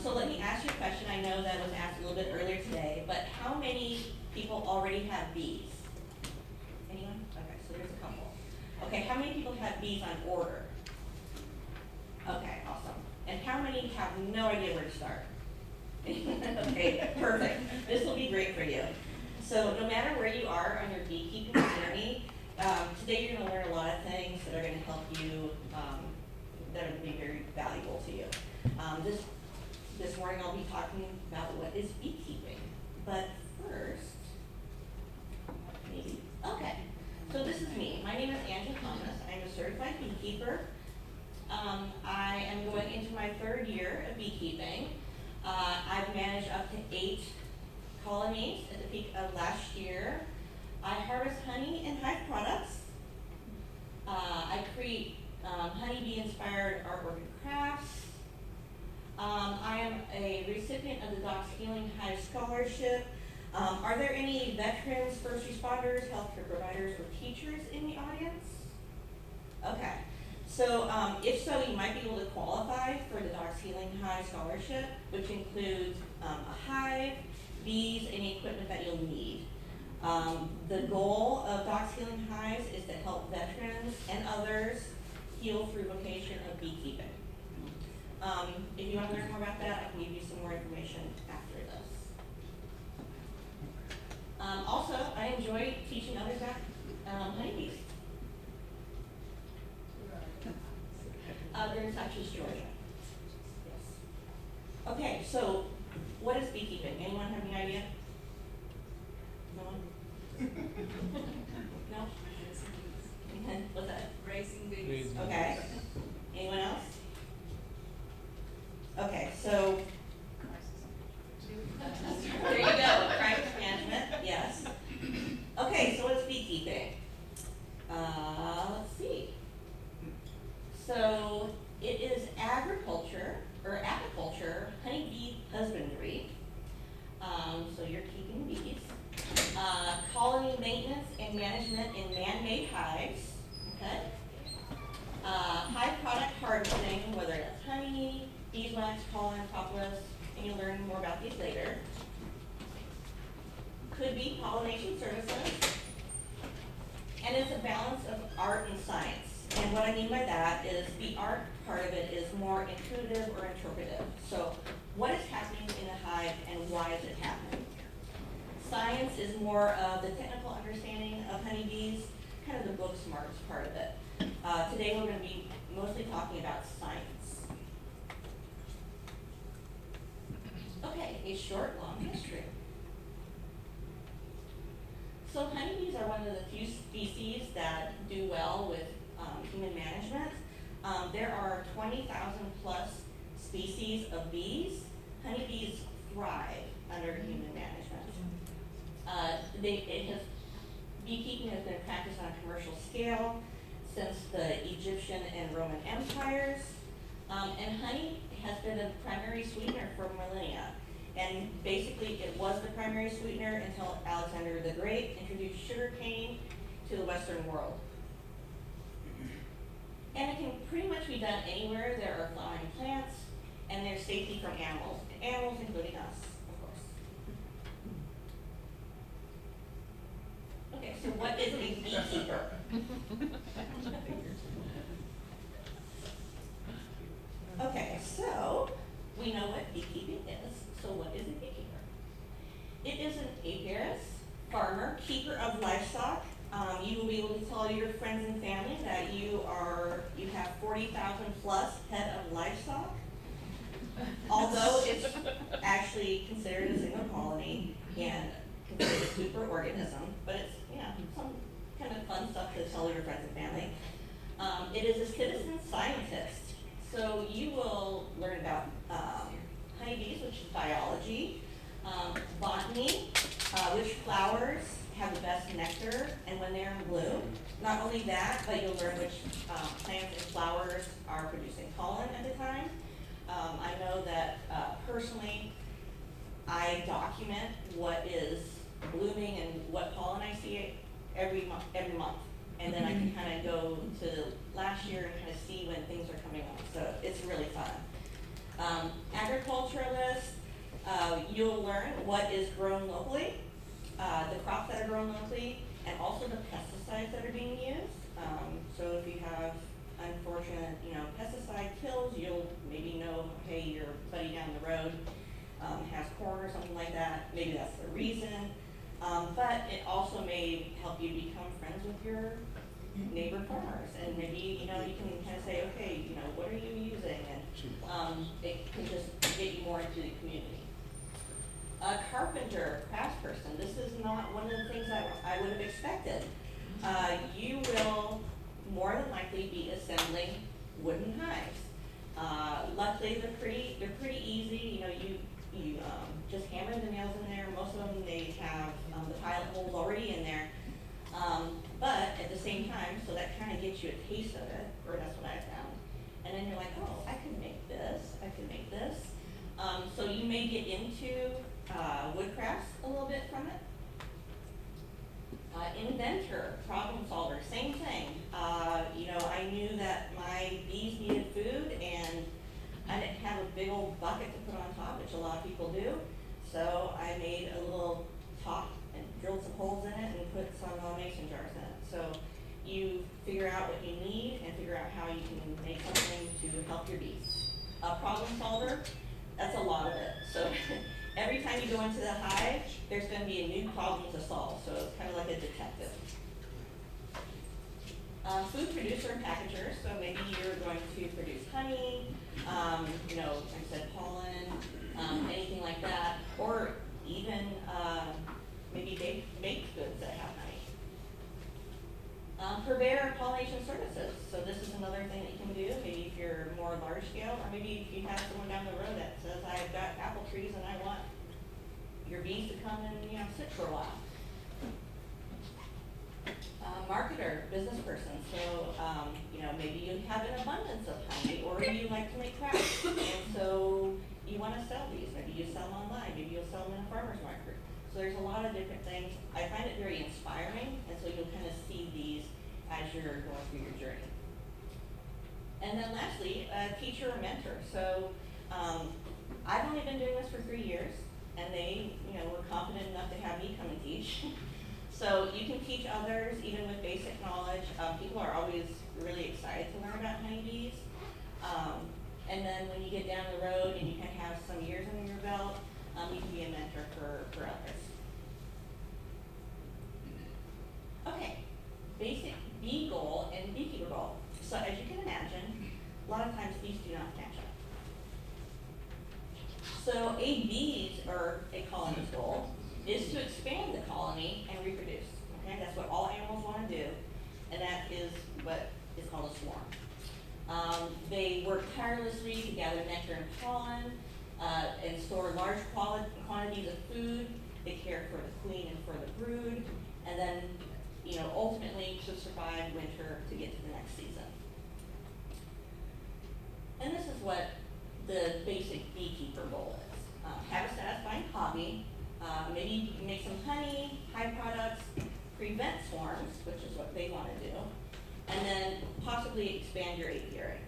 So let me ask you a question. I know that was asked a little bit earlier today, but how many people already have bees? Anyone? Okay, so there's a couple. Okay, how many people have bees on order? Okay, awesome. And how many have no idea where to start? Okay, perfect. This will be great for you. So no matter where you are on your beekeeping journey, today you're going to learn a lot of things that are going to help you, that are going to be very valuable to you. This morning I'll be talking about what is beekeeping. But first, maybe, okay. So this is me. My name is Angela Thomas. I'm a certified beekeeper. I am going into my 3rd year of beekeeping. I've managed up to 8 colonies at the peak of last year. I harvest honey and hive products. I create honeybee-inspired artwork and crafts. I am a recipient of the Doc's Healing Hive Scholarship. Are there any veterans, first responders, healthcare providers, or teachers in the audience? Okay. So if so, you might be able to qualify for the Doc's Healing Hive Scholarship, which includes a hive, bees, any equipment that you'll need. The goal of Doc's Healing Hives is to help veterans and others heal through vocation of beekeeping. If you want to learn more about that, I can give you some more information after this. Also, I enjoy teaching others about honeybees. They're in Southeast Georgia. Yes. Okay, so what is beekeeping? Anyone have any idea? No one? No? What's that? Raising bees. Okay. Anyone else? Okay, so there you go, crisis management, yes. Okay, so what's beekeeping? Let's see. So it is agriculture or apiculture, honeybee husbandry. So you're keeping bees. Colony maintenance and management in man-made hives. Okay. Hive product harvesting, whether that's honey, beeswax, pollen, propolis, and you'll learn more about these later. Could be pollination services. And it's a balance of art and science. And what I mean by that is the art part of it is more intuitive or interpretive. So what is happening in a hive and why is it happening? Science is more of the technical understanding of honeybees, kind of the book smarts part of it. Today we're going to be mostly talking about science. Okay, a short, long history. So honeybees are one of the few species that do well with human management. There are 20,000 plus species of bees. Honeybees thrive under human management. Beekeeping has been practiced on a commercial scale since the Egyptian and Roman empires. And honey has been a primary sweetener for millennia. And basically it was the primary sweetener until Alexander the Great introduced sugarcane to the Western world. And it can pretty much be done anywhere there are flowering plants, and there's safety from animals including us, of course. Okay, so what is a beekeeper? Okay, so we know what beekeeping is. So what is a beekeeper? It is an apiarist, farmer, keeper of livestock. You will be able to tell your friends and family that you have 40,000 plus head of livestock. Although it's actually considered a single colony and considered a superorganism, but it's some kind of fun stuff to tell your friends and family. It is a citizen scientist. So you will learn about honeybees, which is biology, botany, which flowers have the best nectar and when they're in bloom. Not only that, but you'll learn which plants and flowers are producing pollen at the time. I know that personally, I document what is blooming and what pollen I see every month. And then I can kind of go to last year and kind of see when things are coming up. So it's really fun. horticulturalist, you'll learn what is grown locally, the crops that are grown locally, and also the pesticides that are being used. So if you have unfortunate, pesticide kills, you'll maybe know, hey, your buddy down the road has corn or something like that. Maybe that's the reason. But it also may help you become friends with your neighbor farmers, and maybe, you can kind of say, okay, what are you using? And it can just get you more into the community. A carpenter, craftsperson, this is not one of the things that I would have expected. You will more than likely be assembling wooden hives. Luckily, they're pretty easy. You just hammer the nails in there. Most of them, they have the pilot holes already in there. But at the same time, so that kind of gets you a taste of it, or that's what I found. And then you're like, oh, I can make this, I can make this. So you may get into woodcrafts a little bit from it. Inventor, problem solver, same thing. I knew that my bees needed food, and I didn't have a big old bucket to put on top, which a lot of people do. So I made a little top and drilled some holes in it and put some mason jars in it. So you figure out what you need and figure out how you can make something to help your bees. A problem solver, that's a lot of it. So every time you go into the hive, there's going to be a new problem to solve. So it's kind of like a detective. Food producer and packager. So maybe you're going to produce honey, like I said, pollen, anything like that, or even maybe baked goods that have honey. Purveyor of pollination services. So this is another thing that you can do. Maybe if you're more large scale, or maybe if you have someone down the road that says, I've got apple trees and I want your bees to come and sit for a while. Marketer, business person. So maybe you have an abundance of honey, or you like to make crafts, and so you want to sell these. Maybe you sell them online. Maybe you'll sell them in a farmer's market. So there's a lot of different things. I find it very inspiring, and so you'll kind of see these as you're going through your journey. And then lastly, a teacher or mentor. So I've only been doing this for 3 years, and they, were confident enough to have me come and teach. So you can teach others, even with basic knowledge. People are always really excited to learn about honeybees. And then when you get down the road and you can have some years under your belt, you can be a mentor for others. Okay, basic bee goal and beekeeper goal. So as you can imagine, a lot of times these do not match up. So a bee's, or a colony's goal, is to expand the colony and reproduce. Okay, that's what all animals want to do, and that is what is called a swarm. They work tirelessly to gather nectar and pollen, and store large quantities of food. They care for the queen and for the brood, and then, ultimately to survive winter to get to the next season. And this is what the basic beekeeper goal is. Have a satisfying hobby. Maybe you can make some honey, hive products, prevent swarms, which is what they want to do, and then possibly expand your apiary.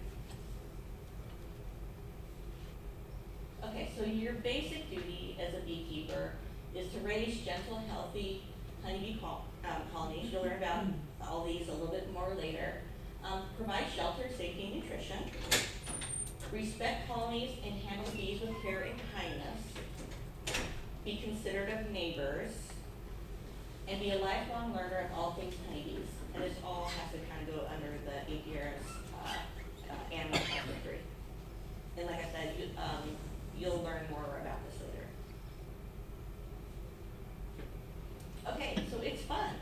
Okay, so your basic duty as a beekeeper is to raise gentle, healthy honeybee colonies. You'll learn about all these a little bit more later. Provide shelter, safety, and nutrition. Respect colonies and handle bees with care and kindness. Be considerate of neighbors. And be a lifelong learner of all things honeybees. And this all has to kind of go under the apiarist animal husbandry. And like I said, you'll learn more about this later. Okay, so it's fun.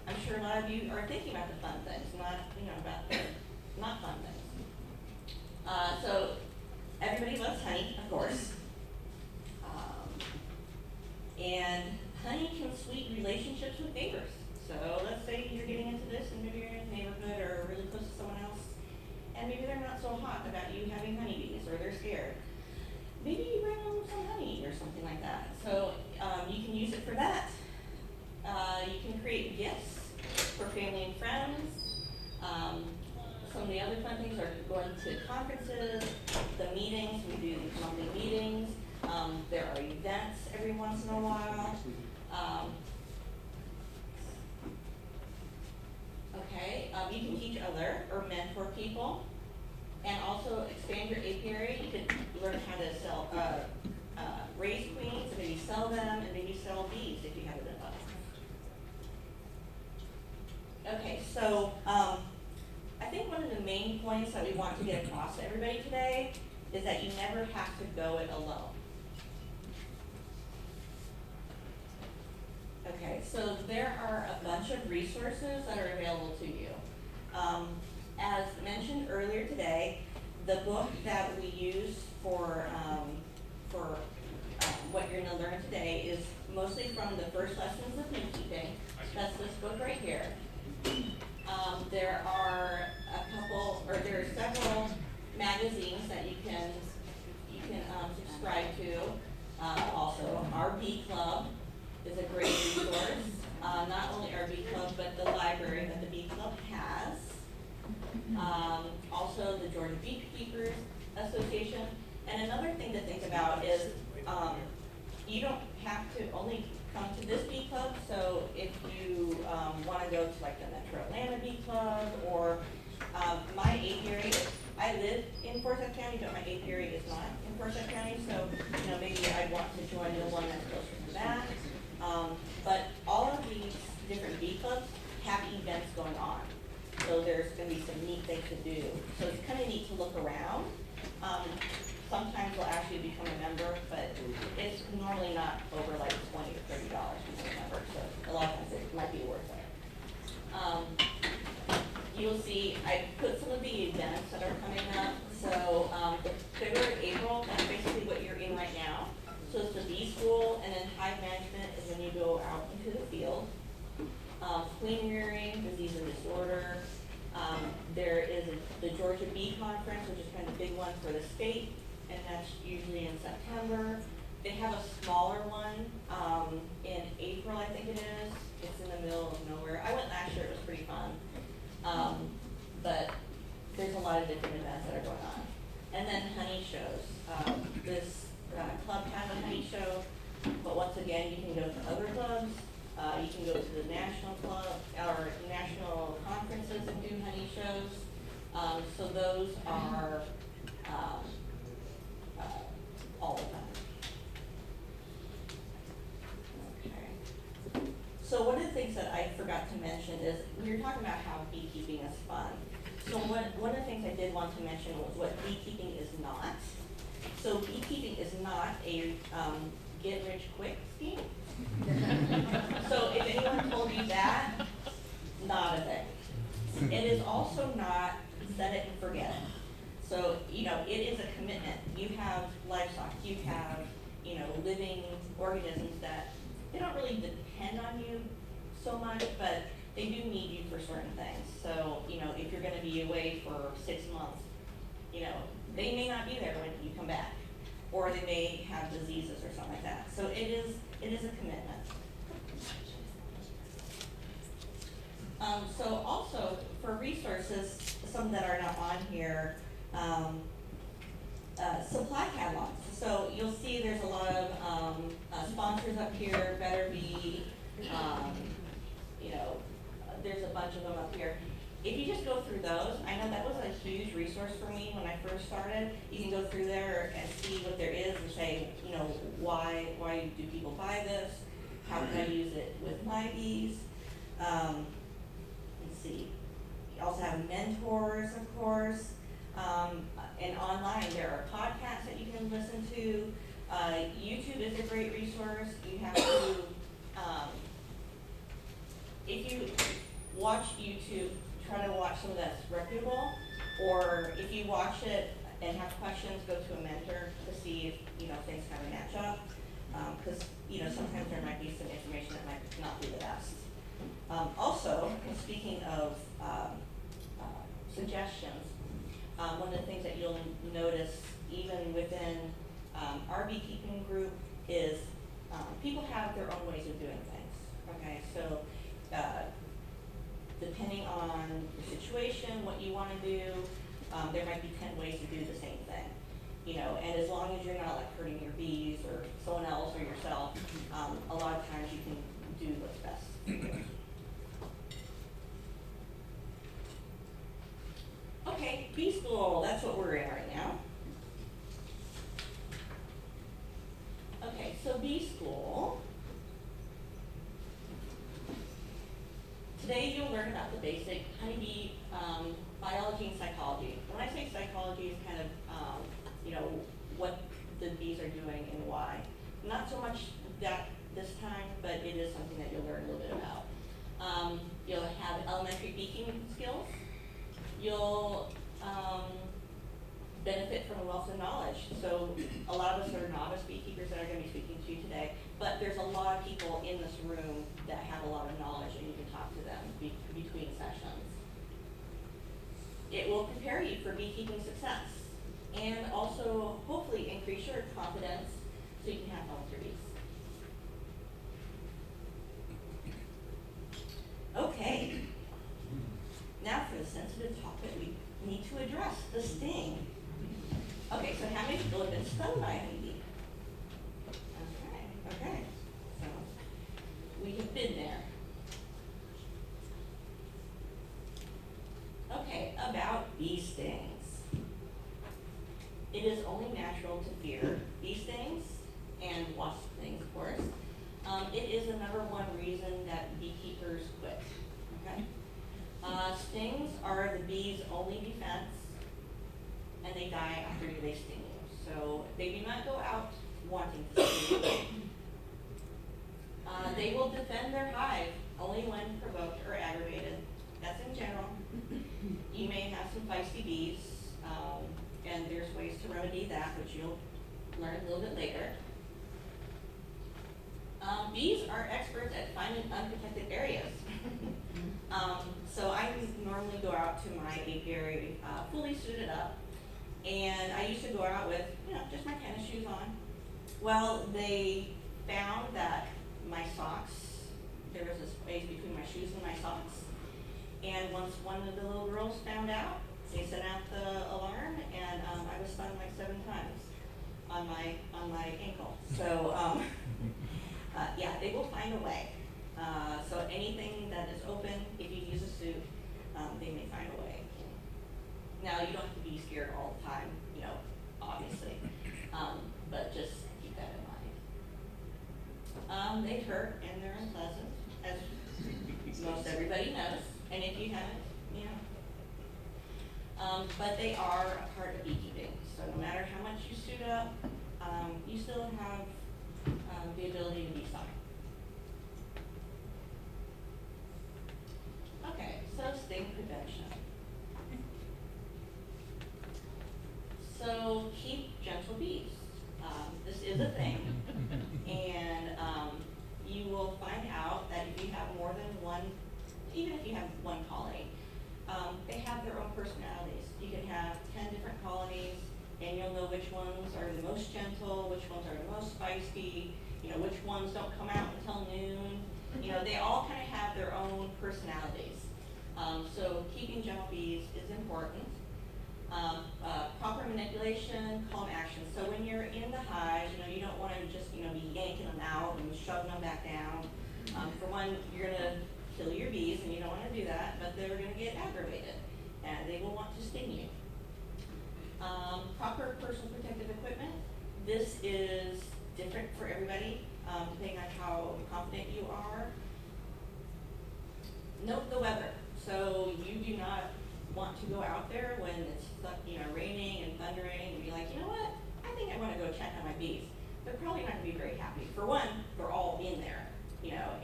I'm sure a lot of you are thinking about the fun things, not about the not fun things. So everybody loves honey, of course. And honey can sweeten relationships with neighbors. So let's say you're getting into this and maybe you're in a neighborhood or really close to someone else, and maybe they're not so hot about you having honeybees, or they're scared. Maybe you bring them some honey or something like that. So you can use it for that. You can create gifts for family and friends. Some of the other fun things are going to conferences, the meetings. We do these monthly meetings. There are events every once in a while. You can teach other or mentor people, and also expand your apiary. You can learn how to sell, raise queens, and maybe sell them, and maybe sell bees if you have it above. Okay, so I think one of the main points that we want to get across to everybody today is that you never have to go it alone. Okay, so there are a bunch of resources that are available to you. As mentioned earlier today, the book that we use for what you're going to learn today is mostly from the First Lessons of Beekeeping. That's this book right here. There are there are several magazines that you can subscribe to. Also, our Bee Club is a great resource. Not only our Bee Club, but the library that the Bee Club has. Also, the Georgia Beekeepers Association. And another thing to think about is you don't have to only come to this Bee Club. So if you want to go to like the Metro Atlanta Bee Club, or my apiary, I live in Forsyth County, but my apiary is not in Forsyth County. So maybe I'd want to join the one that's closer to that. But all of these different bee clubs have events going on. So there's going to be some neat things to do. So it's kind of neat to look around. Sometimes we'll actually become a member, but it's normally not over like $20 or $30 to become a member. So a lot of times it might be worth it. You'll see I put some of the events that are coming up. So the February, April, that's basically what you're in right now. So it's the bee school, and then hive management is when you go out into the field. Queen rearing, disease and disorder. There is the Georgia Bee Conference, which is kind of the big one for the state, and that's usually in September. They have a smaller one in April, I think it is. It's in the middle of nowhere. I went last year, it was pretty fun. But there's a lot of different events that are going on. And then honey shows. This club has a honey show, but once again, you can go to other clubs. You can go to the national club or national conferences and do honey shows. So those are all of them. Okay. So one of the things that I forgot to mention is we were talking about how beekeeping is fun. So one of the things I did want to mention was what beekeeping is not. So beekeeping is not a get-rich-quick scheme. So if anyone told you that, not a thing. It is also not set it and forget it. So, it is a commitment. You have livestock, you have, living organisms that they don't really depend on you so much, but they do need you for certain things. So, if you're gonna be away for 6 months, they may not be there when you come back, or they may have diseases or something like that. So it is a commitment. So also for resources, some that are not on here, supply catalogs. So you'll see there's a lot of sponsors up here, Better Bee, there's a bunch of them up here. If you just go through those, I know that was a huge resource for me when I first started. You can go through there and see what there is and say, why do people buy this? How can I use it with my bees? Let's see. You also have mentors, of course. And online, there are podcasts that you can listen to. YouTube is a great resource. You have to, if you watch YouTube, try to watch something that's reputable, or if you watch it and have questions, go to a mentor to see if things kind of match up, because sometimes there might be some information that might not be the best. Also, speaking of suggestions, one of the things that you'll notice even within our beekeeping group is people have their own ways of doing things. Okay, so depending on the situation, what you want to do, there might be 10 ways to do the same thing. and as long as you're not like hurting your bees or someone else or yourself, a lot of times you can do what's best for you. Okay, bee school, that's what we're in right now. Okay, so bee school. Today you'll learn about the basic honeybee biology and psychology. When I say psychology, it's kind of, what the bees are doing and why. Not so much that this time, but it is something that you'll learn a little bit about. You'll have elementary beekeeping skills. You'll benefit from a wealth of knowledge. So a lot of us are novice beekeepers that are going to be speaking to you today, but there's a lot of people in this room that have a lot of knowledge and you can talk to them between sessions. It will prepare you for beekeeping success and also hopefully increase your confidence so you can have fun with your bees. Okay, now for the sensitive topic we need to address, the sting. Okay, so how many people have been stung by a honeybee? Okay, so we have been there. Okay, about bee stings. It is only natural to fear bee stings and wasp stings, of course. It is the #1 reason that beekeepers quit, okay? Stings are the bee's only defense, and they die after they sting you. So they do not go out wanting to sting you. They will defend their hive only when provoked or aggravated. That's in general. You may have some feisty bees, and there's ways to remedy that, which you'll learn a little bit later. Bees are experts at finding unprotected areas. So I normally go out to my apiary fully suited up, and I used to go out with, just my tennis shoes on. Well, they found that my socks, there was a space between my shoes and my socks, and once one of the little girls found out, they sent out the alarm, and I was stung like 7 times on my ankle. So yeah, they will find a way. So anything that is open, if you use a suit, they may find a way. Now you don't have to be scared all the time, obviously, but just keep that in mind. They hurt and they're unpleasant, as most everybody knows, and if you haven't, but they are a part of beekeeping. So no matter how much you suit up, you still have the ability to be stung. Okay, so sting prevention. So keep gentle bees. This is a thing, and you will find out that if you have more than one, even if you have one colony, they have their own personalities. You can have 10 different colonies, and you'll know which ones are the most gentle, which ones are the most feisty, which ones don't come out until noon. They all kind of have their own personalities. So keeping gentle bees is important. Proper manipulation, calm action. So when you're in the hive, you don't want to just, be yanking them out and shoving them back down. For one, you're going to kill your bees, and you don't want to do that, but they're going to get aggravated, and they will want to sting you. Proper personal protective equipment. This is different for everybody, depending on how confident you are. Note the weather. So you do not want to go out there when it's raining and thundering and be like, I think I want to go check on my bees. They're probably not going to be very happy. For one, they're all in there,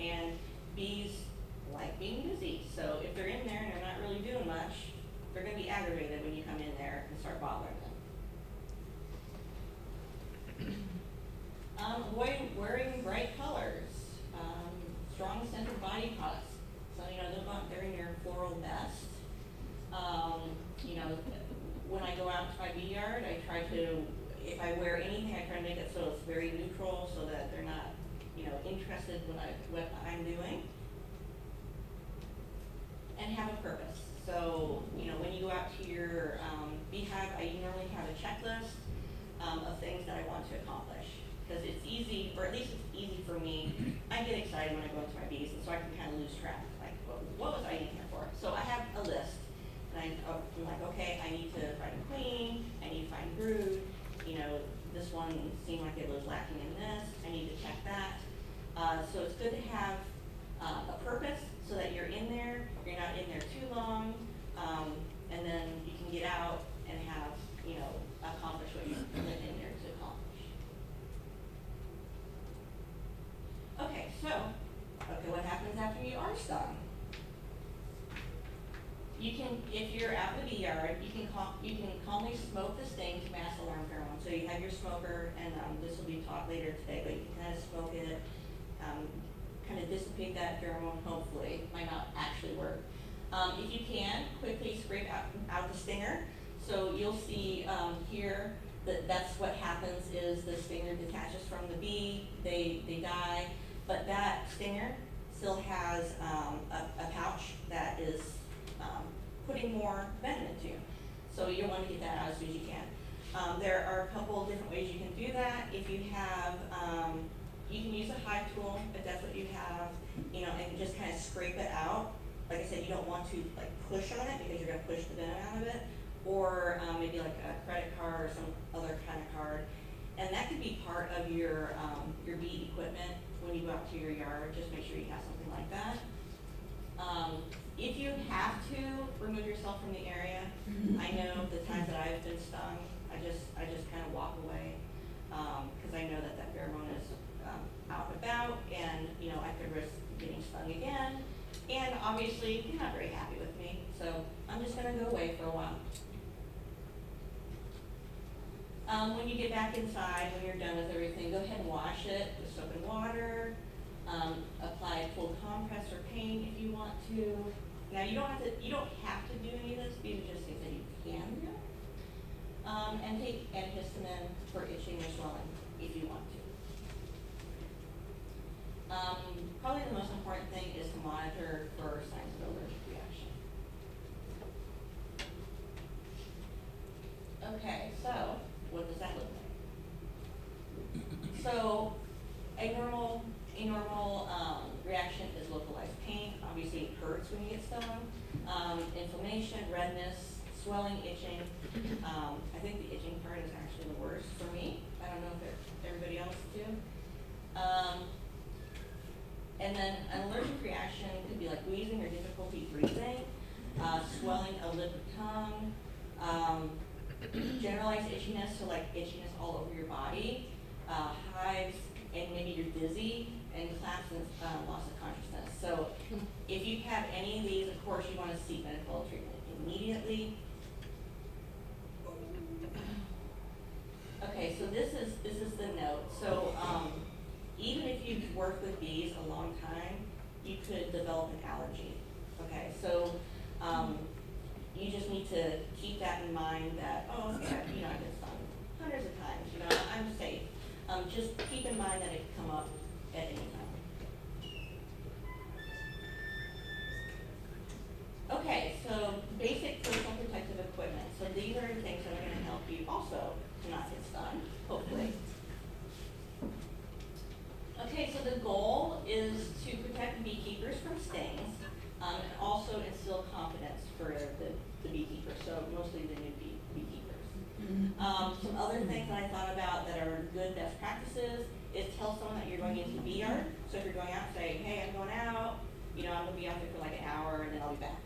and bees like being busy. So if they're in there and they're not really doing much, they're going to be aggravated when you come in there and start bothering them. Avoid wearing bright colors, strong scented body products. So, don't go out there in your floral vest. When I go out to my bee yard, I try to, if I wear anything, I try to make it so it's very neutral so that they're not, interested in what I'm doing. And have a purpose. So, when you go out to your beehive, I normally have a checklist. of things that I want to accomplish. Because it's easy, or at least it's easy for me. I get excited when I go into my bees, and so I can kind of lose track. Like, what was I in here for? So I have a list, and I'm like, okay, I need to find a queen, I need to find brood. You know, this one seemed like it was lacking in this. I need to check that. So it's good to have a purpose so that you're in there, you're not in there too long, and then you can get out and have, you know, accomplish what you've been in there to accomplish. Okay, so, what happens after you are stung? You can, if you're out in the bee yard, you can calmly smoke the sting to mass alarm pheromone. So you have your smoker, and this will be taught later today, but you can kind of smoke it, kind of dissipate that pheromone, hopefully. It might not actually work. If you can, quickly scrape out the stinger. So you'll see here that that's what happens is the stinger detaches from the bee, they die, but that stinger still has a pouch that is putting more venom into. So you'll want to get that out as soon as you can. There are a couple different ways you can do that. If you have, you can use a hive tool if that's what you have, you know, and just kind of scrape it out. Like I said, you don't want to like push on it because you're going to push the venom out of it, or maybe like a credit card or some other kind of card. And that could be part of your bee equipment when you go out to your yard. Just make sure you have something like that. If you have to remove yourself from the area, I know the times that I've been stung, I just kind of walk away because I know that pheromone is out and about, and you know I could risk getting stung again. And obviously, you're not very happy with me, so I'm just going to go away for a while. When you get back inside, when you're done with everything, go ahead and wash it with soap and water. Apply a cold compress or pain if you want to. Now you don't have to do any of this. These are just things that you can do. And take antihistamine for itching or swelling if you want to. Probably the most important thing is to monitor for signs of allergic reaction. Okay, so what does that look like? So a normal reaction is localized pain. Obviously it hurts when you get stung. Inflammation, redness, swelling, itching. I think the itching part is actually the worst for me. I don't know if everybody else do. And then an allergic reaction could be like wheezing or difficulty breathing, swelling of lip or tongue, generalized itchiness, so like itchiness all over your body, hives, and maybe you're dizzy, and collapse and loss of consciousness. So if you have any of these, of course, you want to seek medical treatment immediately. Okay, so this is the note. So even if you've worked with bees a long time, you could develop an allergy. Okay, so you just need to keep that in mind that, oh, okay, you know, I've been stung hundreds of times, you know, I'm safe. Just keep in mind that it can come up at any time. Okay, so basic personal protective equipment. So these are the things that are going to help you also to not get stung, hopefully. Okay, so the goal is to protect beekeepers from stings and also instill confidence for the beekeepers, so mostly the new beekeepers. Some other things that I thought about that are good best practices is tell someone that you're going into the bee yard. So if you're going out, say, hey, I'm going out, you know, I'm going to be out there for like an hour and then I'll be back.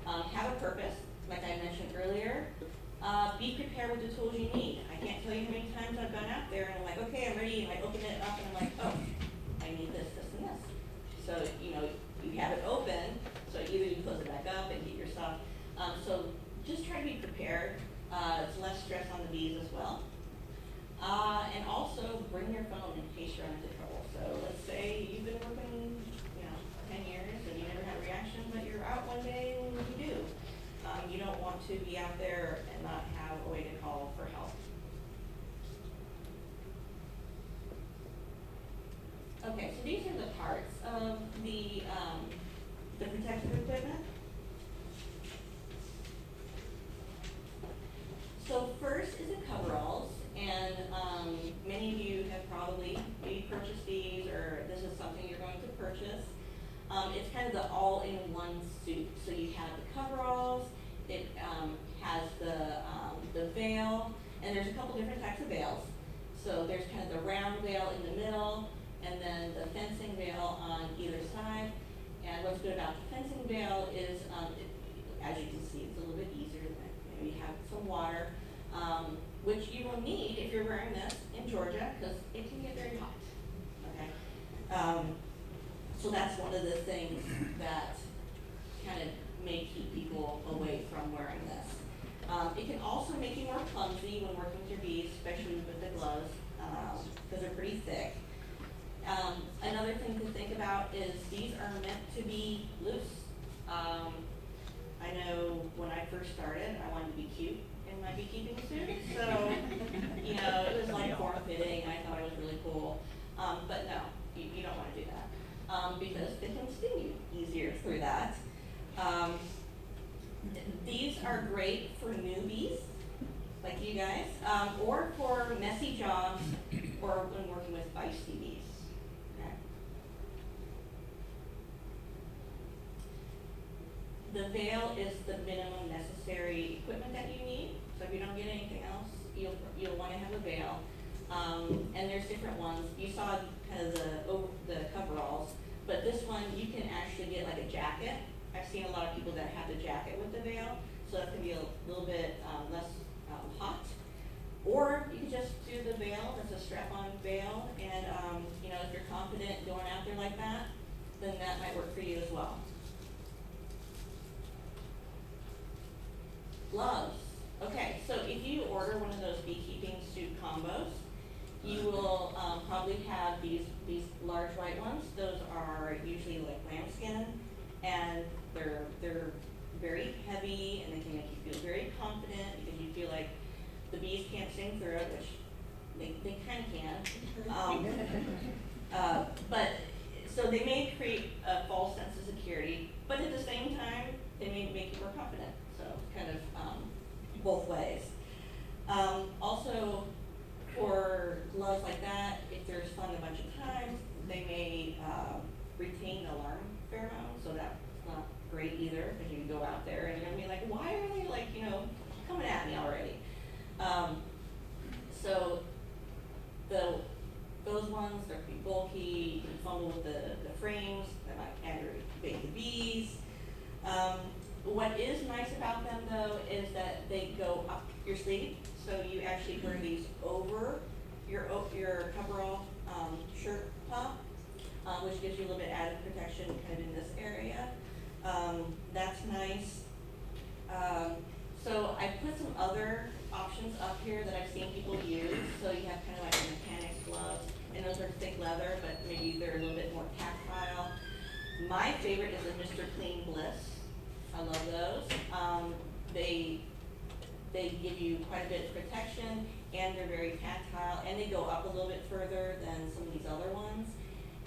Have a purpose, like I mentioned earlier. Be prepared with the tools you need. I can't tell you how many times I've gone out there and I'm like, okay, I'm ready, and I open it up and I'm like, oh, I need this, this, and this. So, you know, you have it open, so either you close it back up and get your stuff. So just try to be prepared. It's less stress on the bees as well. And also bring your phone in case you run into trouble. So let's say you've been working, you know, 10 years and you never had a reaction, but you're out one day and you do. You don't want to be out there and not have a way to call for help. Okay, so these are the parts of the protective equipment. So first is the coveralls, and something you're going to purchase. It's kind of the all-in-one suit. So you have the coveralls, it has the veil, and there's a couple different types of veils. So there's kind of the round veil in the middle, and then the fencing veil on either side. And what's good about the fencing veil is, as you can see, it's a little bit easier. You have some water, which you will need if you're wearing this in Georgia, because it can get very hot. Okay. So that's one of the things that kind of may keep people away from wearing this. It can also make you more clumsy when working with your bees, especially with the gloves, because they're pretty thick. Another thing to think about is these are meant to be loose. I know when I first started, I wanted to be cute in my beekeeping suit, so, you know, it was like form-fitting, and I thought it was really cool. But no, you don't want to do that, because it can sting you easier through that. These are great for newbies, like you guys, or for messy jobs, or when working with feisty bees. Okay. The veil is the minimum necessary equipment that you need. So if you don't get anything else, you'll want to have a veil. And there's different ones. You saw kind of the coveralls, but this one you can actually get like a jacket. I've seen a lot of people that have the jacket with the veil, so that can be a little bit less hot. Or you can just do the veil, that's a strap-on veil, and you know, if you're confident going out there like that, then that might work for you as well. Gloves. Okay, so if you order one of those beekeeping suit combos, you will probably have these large white ones. Those are usually like lambskin, and they're very heavy, and they can make you feel very confident because you feel like the bees can't sing through it, which they kind of can. But so they may create a false sense of security, but at the same time, they may make you more confident. So kind of both ways. Also, for gloves like that, if they're spun a bunch of times, they may retain the alarm pheromone, so that's not great either, because you can go out there and you're gonna be like, why are they like, you know, coming at me already? So those ones, they're pretty bulky, you can fumble with the frames, they might aggravate the bees. What is nice about them though is that they go up your sleeve, so you actually wear these over your coverall shirt top, which gives you a little bit added protection kind of in this area. That's nice. So I put some other options up here that I've seen people use. So you have kind of like a mechanic's gloves, and those are thick leather, but maybe they're a little bit more tactile. My favorite is the Mr. Clean Bliss. I love those. They give you quite a bit of protection, and they're very tactile, and they go up a little bit further than some of these other ones.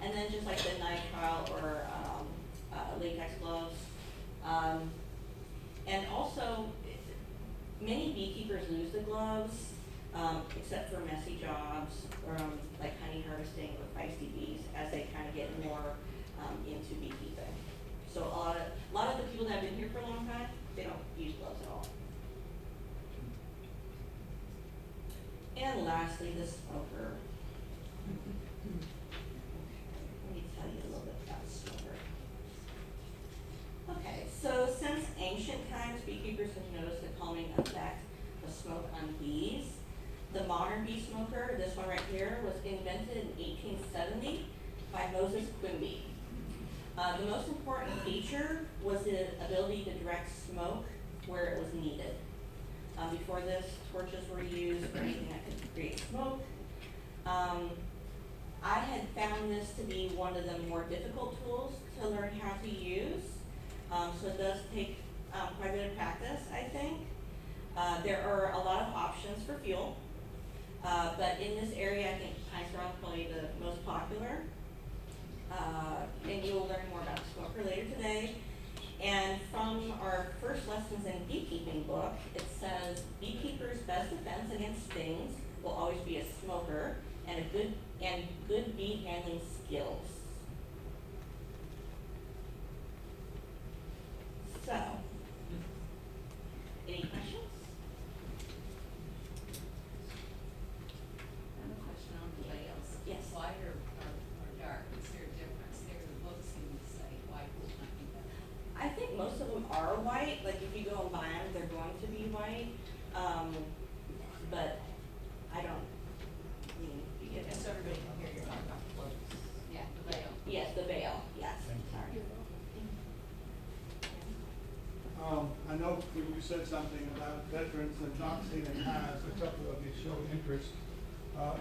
And then just like the nitrile or latex gloves. And also, many beekeepers lose the gloves, except for messy jobs or like honey harvesting or feisty bees, as they kind of get more into beekeeping. So a lot of the people that have been here for a long time, they don't use gloves at all. And lastly, the smoker. Let me tell you a little bit about the smoker. Okay, so since ancient times, beekeepers have noticed the calming effect of smoke on bees. The modern bee smoker, this one right here, was invented in 1870 by Moses Quimby. The most important feature was the ability to direct smoke where it was needed. Before this, torches were used for anything that could create smoke. I had found this to be one of the more difficult tools to learn how to use. So it does take quite a bit of practice, I think. There are a lot of options for fuel, but in this area, I think high straw is probably the most popular. And you will learn more about the smoker later today. And from our first lessons in beekeeping book, it says beekeepers' best defense against stings will always be a smoker and good bee handling skills. you said something about veterans and not seeing it has, a couple of you showed interest.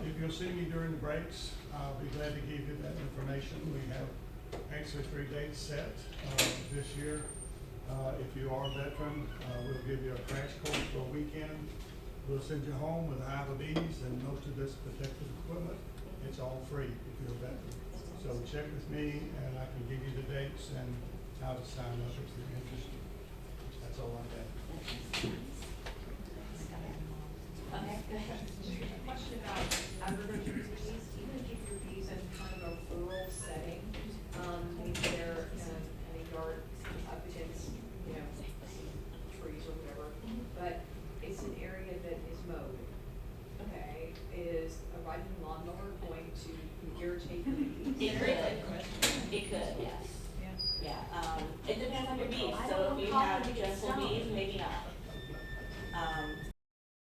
If you'll see me during the breaks, I'll be glad to give you that information. We have actually 3 dates set this year. If you are a veteran, we'll give you a crash course for a weekend. We'll send you home with a hive of bees and most of this protective equipment. It's all free if you're a veteran. So check with me and I can give you the dates and how to sign up if you're interested. That's all I have. Okay, go ahead.